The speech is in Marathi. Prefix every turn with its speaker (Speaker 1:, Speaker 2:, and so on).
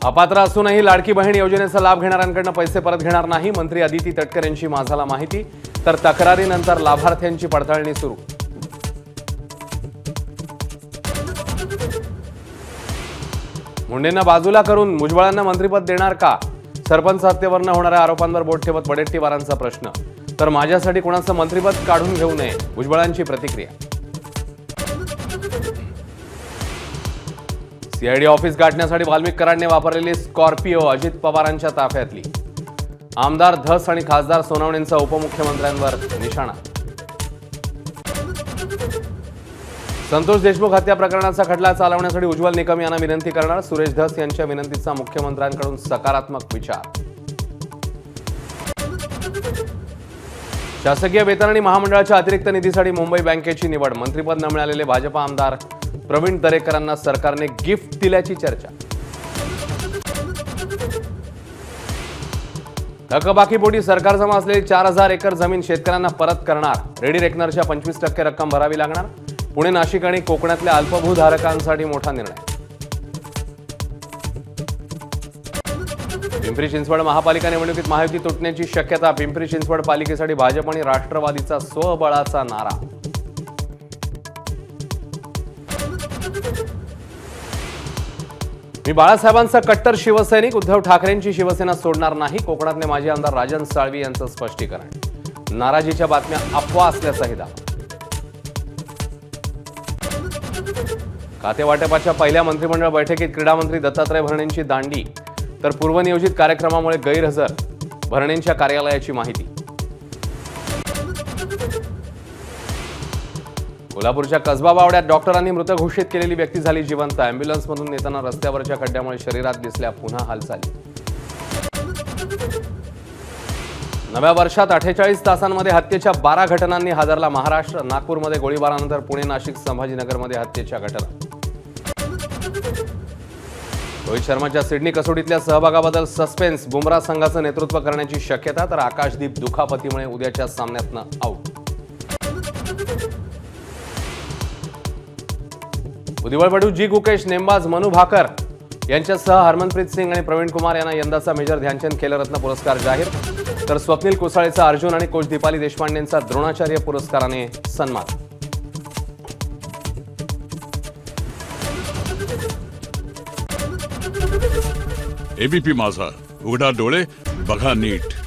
Speaker 1: अपात्र असूनही लाडकी बहीण योजनेचा लाभ घेणाऱ्यांकडून पैसे परत घेणार नाही, मंत्री अदिती तटकरे यांची माझाला माहिती. तर तक्रारीनंतर लाभार्थ्यांची पडताळणी सुरू. मुंडेंना बाजूला करून भुजबळांना मंत्रिपद देणार का? सरपंच हत्येवरनं होणाऱ्या आरोपांवर बोट ठेवत वडेट्टीवारांचा प्रश्न. तर माझ्यासाठी कोणाचं मंत्रिपद काढून घेऊ नये, भुजबळांची प्रतिक्रिया. सीआयडी ऑफिस गाठण्यासाठी वाल्मिक कराडने वापरलेली स्कॉर्पिओ अजित पवारांच्या ताफ्यातली. आमदार धस आणि खासदार सोनवणेंचा उपमुख्यमंत्र्यांवर निशाणा. संतोष देशमुख हत्या प्रकरणाचा खटला चालवण्यासाठी उज्ज्वल निकम यांना विनंती करणार, सुरेश धस यांच्या विनंतीचा मुख्यमंत्र्यांकडून सकारात्मक विचार. शासकीय वेतन आणि महामंडळाच्या अतिरिक्त निधीसाठी मुंबई बँकेची निवड. मंत्रिपद न मिळालेले भाजपा आमदार प्रवीण दरेकरांना सरकारने गिफ्ट दिल्याची चर्चा. थकबाकीपोटी सरकार जमा असलेली 4000 एकर जमीन शेतकऱ्यांना परत करणार. रेडी रेकनरच्या 25% रक्कम भरावी लागणार. पुणे, नाशिक आणि कोकणातल्या अल्पभूधारकांसाठी मोठा निर्णय. पिंपरी चिंचवड महापालिका निवडणुकीत महायुती तुटण्याची शक्यता. पिंपरी चिंचवड पालिकेसाठी भाजप आणि राष्ट्रवादीचा स्वबळाचा नारा. मी बाळासाहेबांचा कट्टर शिवसैनिक, उद्धव ठाकरेंची शिवसेना सोडणार नाही. कोकणातले माजी आमदार राजन साळवी यांचं स्पष्टीकरण. नाराजीच्या बातम्या अफवा असल्याचाही दावा. खातेवाटपाच्या पहिल्या मंत्रिमंडळ बैठकीत क्रीडा मंत्री दत्तात्रय भरणेंची दांडी. तर पूर्वनियोजित कार्यक्रमामुळे गैरहजर, भरणेंच्या कार्यालयाची माहिती. कोल्हापूरच्या कसबा बावड्यात डॉक्टरांनी मृत घोषित केलेली व्यक्ती झाली जिवंत. अँब्युलन्समधून नेताना रस्त्यावरच्या खड्ड्यामुळे शरीरात दिसल्या पुन्हा हालचाली. नव्या वर्षात 48 तासांमध्ये हत्येच्या 12 घटनांनी हादरला महाराष्ट्र. नागपूरमध्ये गोळीबारानंतर पुणे, नाशिक, संभाजीनगरमध्ये हत्येच्या घटना. रोहित शर्माच्या सिडनी कसोटीतल्या सहभागाबद्दल सस्पेन्स. बुमराह संघाचं नेतृत्व करण्याची शक्यता. तर आकाशदीप दुखापतीमुळे उद्याच्या सामन्यातनं आऊट. बुद्धिबळपटू जी गुकेश, नेमबाज मनु भाकर यांच्यासह हरमनप्रीत सिंग आणि प्रवीण कुमार यांना यंदाचा मेजर ध्यानचंद खेलरत्न पुरस्कार जाहीर. तर स्वप्नील कुसाळेचा अर्जुन आणि कोच दीपाली देशपांडेंचा द्रोणाचार्य पुरस्काराने सन्मान.
Speaker 2: एबीपी माझा, उघडा डोळे बघा नीट.